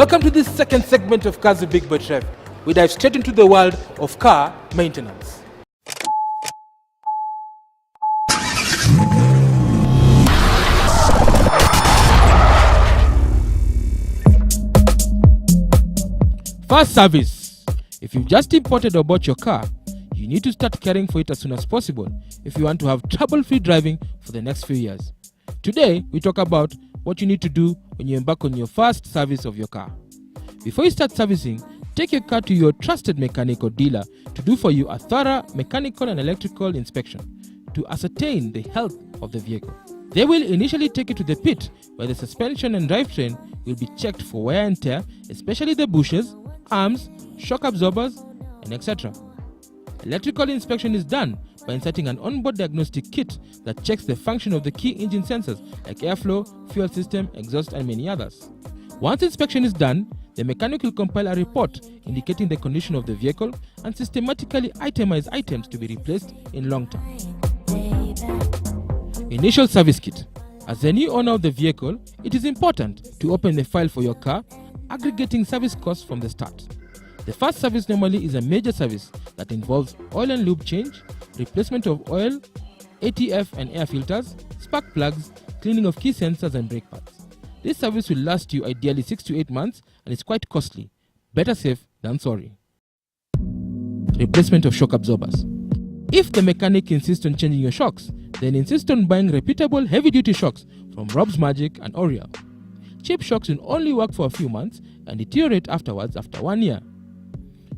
Welcome to this second segment of Cars with Big Boy Trev. We dive straight into the world of car maintenance. First service. If you've just imported or bought your car, you need to start caring for it as soon as possible if you want to have trouble-free driving for the next few years. Today, we talk about what you need to do when you embark on your first service of your car. Before you start servicing, take your car to your trusted mechanic or dealer to do for you a thorough mechanical and electrical inspection to ascertain the health of the vehicle. They will initially take it to the pit where the suspension and drivetrain will be checked for wear and tear, especially the bushes, arms, shock absorbers, and etc. Electrical inspection is done by inserting an onboard diagnostic kit that checks the function of the key engine sensors like airflow, fuel system, exhaust, and many others. Once inspection is done, the mechanic will compile a report indicating the condition of the vehicle and systematically itemize items to be replaced in long term. Initial service kit. As the new owner of the vehicle, it is important to open the file for your car, aggregating service costs from the start. The first service normally is a major service that involves oil and lube change, replacement of oil, ATF and air filters, spark plugs, cleaning of key sensors and brake pads. This service will last you ideally 6 to 8 months and is quite costly. Better safe than sorry. Replacement of shock absorbers. If the mechanic insists on changing your shocks, then insist on buying reputable heavy-duty shocks from Rob's Magic and Oriel. Cheap shocks will only work for a few months and deteriorate afterwards after 1 year.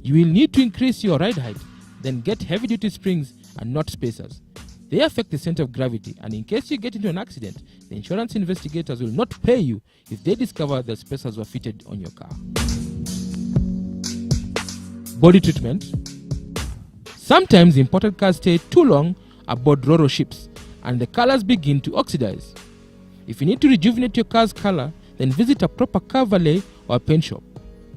You will need to increase your ride height, then get heavy-duty springs and not spacers. They affect the center of gravity, and in case you get into an accident, the insurance investigators will not pay you if they discover the spacers were fitted on your car. Body treatment. Sometimes imported cars stay too long aboard Ro-Ro ships, and the colors begin to oxidize. If you need to rejuvenate your car's color, then visit a proper car valet or a paint shop.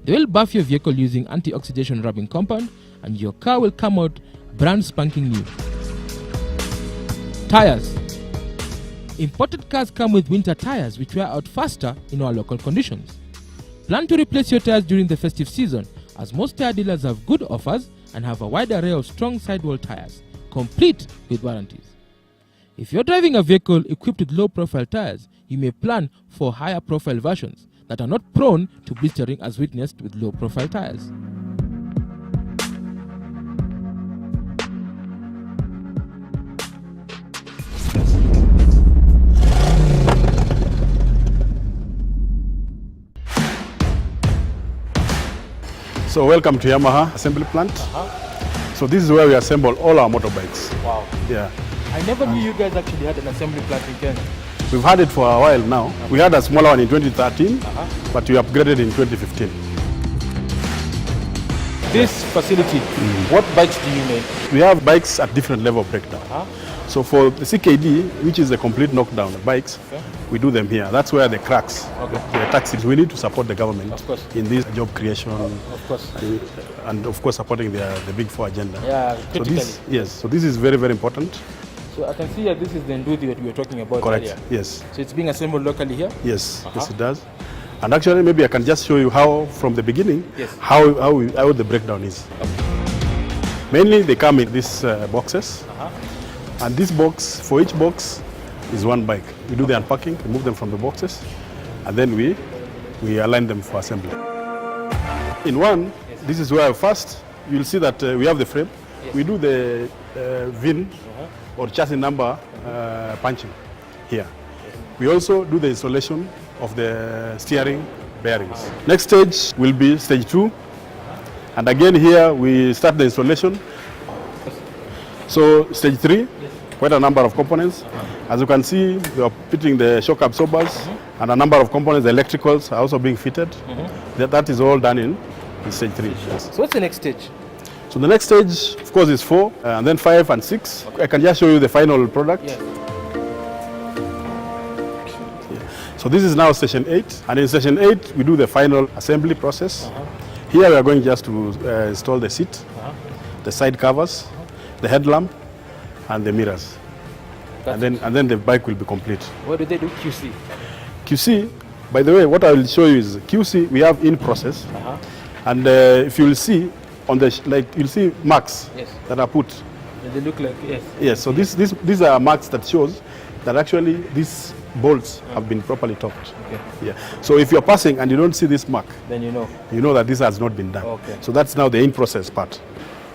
They will buff your vehicle using anti-oxidation rubbing compound, and your car will come out brand spanking new. Tires. Imported cars come with winter tires which wear out faster in our local conditions. Plan to replace your tires during the festive season, as most tire dealers have good offers and have a wide array of strong sidewall tires, complete with warranties. If you're driving a vehicle equipped with low-profile tires, you may plan for higher-profile versions that are not prone to blistering as witnessed with low-profile tires. So welcome to Yamaha Assembly Plant. So this is where we assemble all our motorbikes. Wow. Yeah. I never knew you guys actually had an assembly plant in Kenya. We've had it for a while now. We had a smaller one in 2013, but we upgraded in 2015. This facility, what bikes do you make? We have bikes at different level of breakdown. So for the CKD, which is the complete knockdown bikes, we do them here. That's where the cracks, the taxis, we need to support the government in this job creation, and of course supporting the Big Four agenda. Yeah, critically. So this is very, very important. So I can see here this is the Ndudi that we were talking about earlier. Yes. So it's being assembled locally here? Yes, yes it does. And actually maybe I can just show you how from the beginning, how the breakdown is. Mainly they come in these boxes. And this box, for each box, is one bike. We do the unpacking, remove them from the boxes, and then we align them for assembly. In one, this is where first you'll see that we have the frame. We do the VIN or chassis number punching here. We also do the installation of the steering bearings. Next stage will be stage 2. And again here we start the installation. So stage 3, quite a number of components. As you can see, we are fitting the shock absorbers and a number of components, the electricals are also being fitted. That is all done in stage 3. Yes. So what's the next stage? So the next stage, of course, is 4, and then 5 and 6. I can just show you the final product. So this is now station 8, and in station 8, we do the final assembly process. Here we are going just to install the seat, the side covers, the headlamp, and the mirrors. And then the bike will be complete. What do they do QC? QC, By the way, what I will show you is QC we have in process, and if you will see on the you'll see marks that are put. And they look like Yes. So these are marks that shows that actually these bolts have been properly topped. Okay. Yeah. So if you're passing and you don't see this mark, then you know that this has not been done. Okay. So that's now the in process part.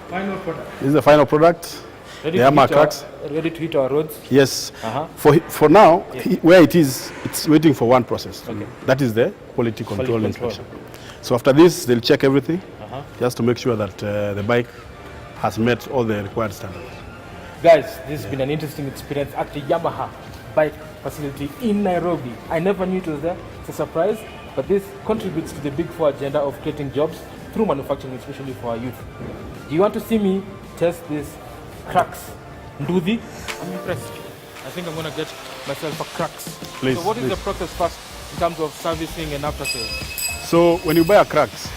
Final product. This is the final product. Ready to hit our roads? Yes. For now, where it is, it's waiting for one process. Okay. That is the quality control inspection. So after this, they'll check everything just to make sure that the bike has met all the required standards. Guys, this has been an interesting experience at the Yamaha bike facility in Nairobi. I never knew it was there. It's a surprise, but this contributes to the Big Four agenda of creating jobs through manufacturing, especially for our youth. Do you want to see me test this cracks Nduthi? I'm impressed. I think I'm going to get myself a cracks. Please, so what is the process first in terms of servicing and after sales? So when you buy a cracks,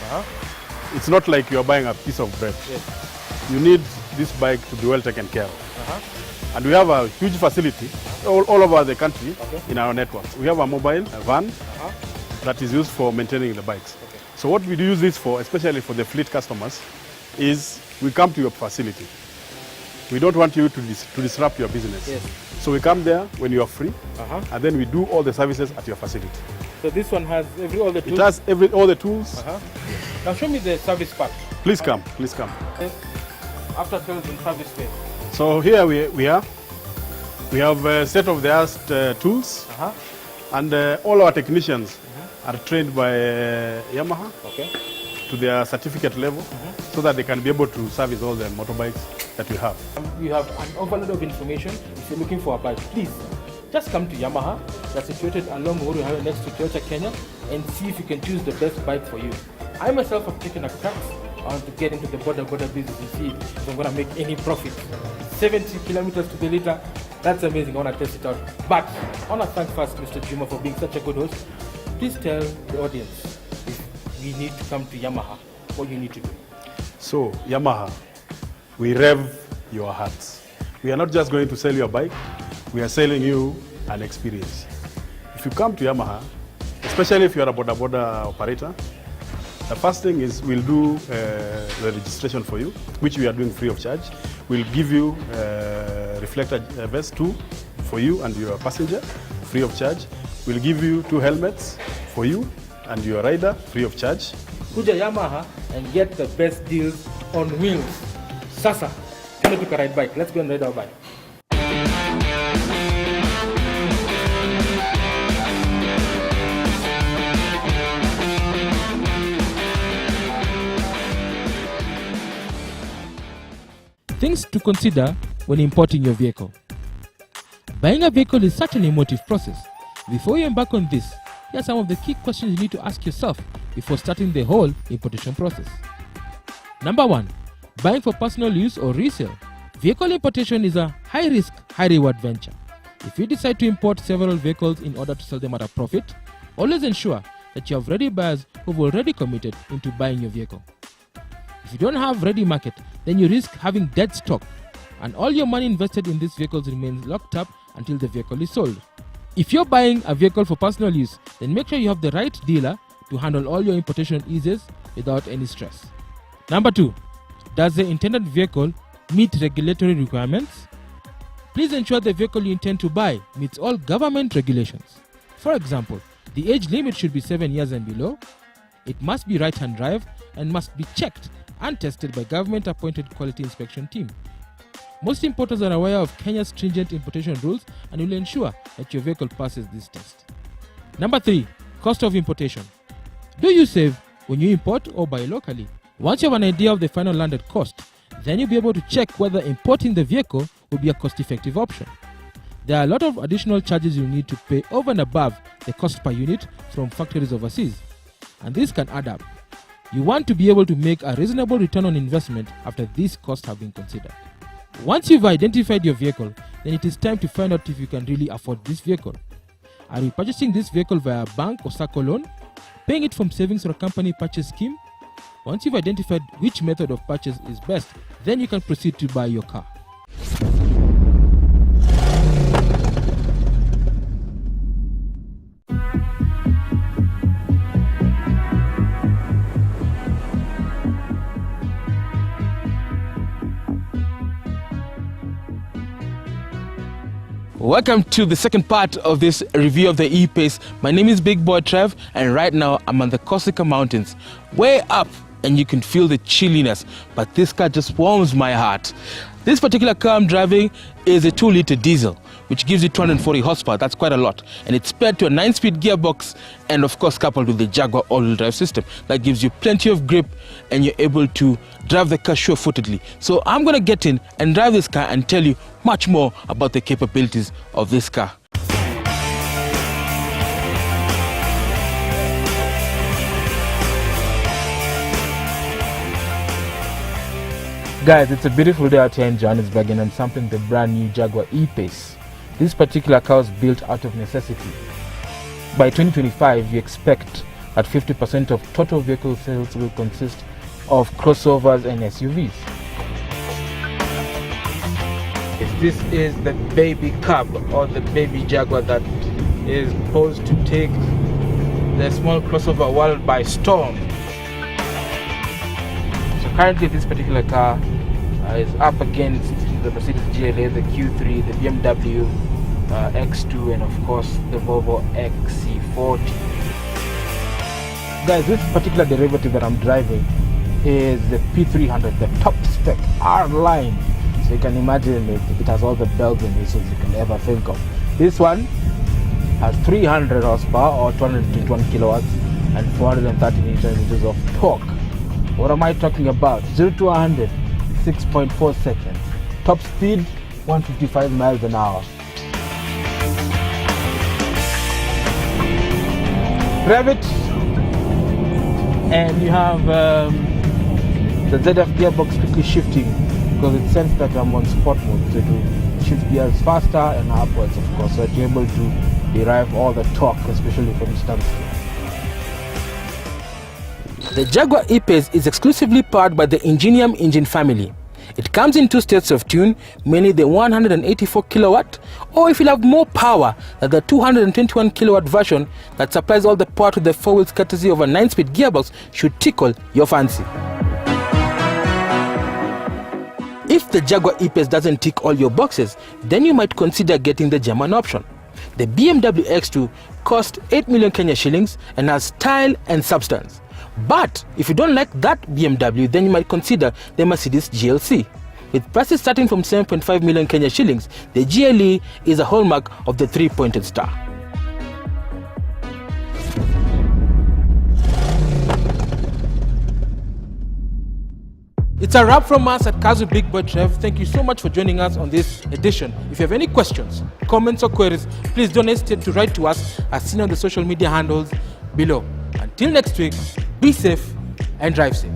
it's not like you're buying a piece of bread. Yes. You need this bike to be well taken care of. And we have a huge facility all over the country in our networks. We have a mobile van that is used for maintaining the bikes. Okay. So what we do use this for, especially for the fleet customers, is we come to your facility. We don't want you to disrupt your business. Yes. So we come there when you are free, and then we do all the services at your facility. So this one has all the tools? It has all the tools. Now show me the service part. Please come, please come. After sales and service phase. So here we have state-of-the-art tools, and all our technicians are trained by Yamaha to their certificate level, so that they can be able to service all the motorbikes that we have. We have an overload of information. If you're looking for a bike, please just come to Yamaha. They're situated along Uhuru Highway next to Toyota Kenya, and see if you can choose the best bike for you. I myself have taken a cracks. I want to get into the border business and see if I'm going to make any profit. 70 kilometers to the liter, that's amazing. I want to test it out. But I want to thank first Mr. Juma for being such a good host. Please tell the audience if we need to come to Yamaha, what you need to do. So Yamaha, we rev your hearts. We are not just going to sell you a bike, we are selling you an experience. If you come to Yamaha, especially if you are a border operator, the first thing is we'll do the registration for you, which we are doing free of charge. We'll give you reflector vest too for you and your passenger, free of charge. We'll give you 2 helmets for you and your rider, free of charge. Kuja Yamaha and get the best deals on wheels. Sasa, can you ride bike? Let's go and ride our bike. Things to consider when importing your vehicle. Buying a vehicle is such an emotive process. Before you embark on this, here are some of the key questions you need to ask yourself before starting the whole importation process. Number 1, buying for personal use or resale. Vehicle importation is a high-risk, high-reward venture. If you decide to import several vehicles in order to sell them at a profit, always ensure that you have ready buyers who have already committed into buying your vehicle. If you don't have ready market, then you risk having dead stock and all your money invested in these vehicles remains locked up until the vehicle is sold. If you're buying a vehicle for personal use, then make sure you have the right dealer to handle all your importation eases without any stress. Number 2, does the intended vehicle meet regulatory requirements? Please ensure the vehicle you intend to buy meets all government regulations. For example, the age limit should be 7 years and below. It must be right-hand drive and must be checked and tested by government-appointed quality inspection team. Most importers are aware of Kenya's stringent importation rules and will ensure that your vehicle passes this test. Number 3, cost of importation. Do you save when you import or buy locally? Once you have an idea of the final landed cost, then you'll be able to check whether importing the vehicle will be a cost-effective option. There are a lot of additional charges you need to pay over and above the cost per unit from factories overseas, and this can add up. You want to be able to make a reasonable return on investment after these costs have been considered. Once you've identified your vehicle, then it is time to find out if you can really afford this vehicle. Are you purchasing this vehicle via a bank or SACCO loan? Paying it from savings or a company purchase scheme? Once you've identified which method of purchase is best, then you can proceed to buy your car. Welcome to the second part of this review of the E-Pace. My name is Big Boy Trev, and right now I'm on the Corsica Mountains, way up, and you can feel the chilliness, but this car just warms my heart. This particular car I'm driving is a 2-liter diesel, which gives you 240 horsepower. That's quite a lot, and it's paired to a 9-speed gearbox, and of course coupled with the Jaguar all-wheel drive system. That gives you plenty of grip, and you're able to drive the car sure-footedly. So I'm going to get in and drive this car and tell you much more about the capabilities of this car. Guys, it's a beautiful day out here in Johannesburg, and I'm sampling the brand new Jaguar E-Pace. This particular car was built out of necessity. By 2025, we expect that 50% of total vehicle sales will consist of crossovers and SUVs. This is the baby cab, or the baby Jaguar, that is supposed to take the small crossover world by storm. So currently this particular car is up against the Mercedes GLA, the Q3, the BMW X2, and of course the Volvo XC40. Guys, this particular derivative that I'm driving is the P300, the top spec R line. So you can imagine it has all the bells and whistles you can ever think of. This one has 300 horsepower or 221 kilowatts and 430 newton meters of torque. What am I talking about? 0 to 100, 6.4 seconds. Top speed, 155 miles an hour. Rev it, and you have the ZF gearbox quickly shifting, because it sensed that I'm on sport mode, so it will shift gears faster and upwards, of course, so that you're able to derive all the torque, especially from standstill. The Jaguar E-Pace is exclusively powered by the Ingenium engine family. It comes in 2 states of tune, mainly the 184 kilowatt, or if you have more power, the 221 kilowatt version that supplies all the power to the 4 wheels courtesy of a 9-speed gearbox should tickle your fancy. If the Jaguar E-Pace doesn't tick all your boxes, then you might consider getting the German option. The BMW X2 costs 8 million Kenya shillings and has style and substance. But if you don't like that BMW, then you might consider the Mercedes GLC. With prices starting from 7.5 million Kenya shillings, the GLE is a hallmark of the 3-pointed star. It's a wrap from us at Cars with Big Boy Trev. Thank you so much for joining us on this edition. If you have any questions, comments or queries, please don't hesitate to write to us as seen on the social media handles below. Until next week, be safe and drive safe.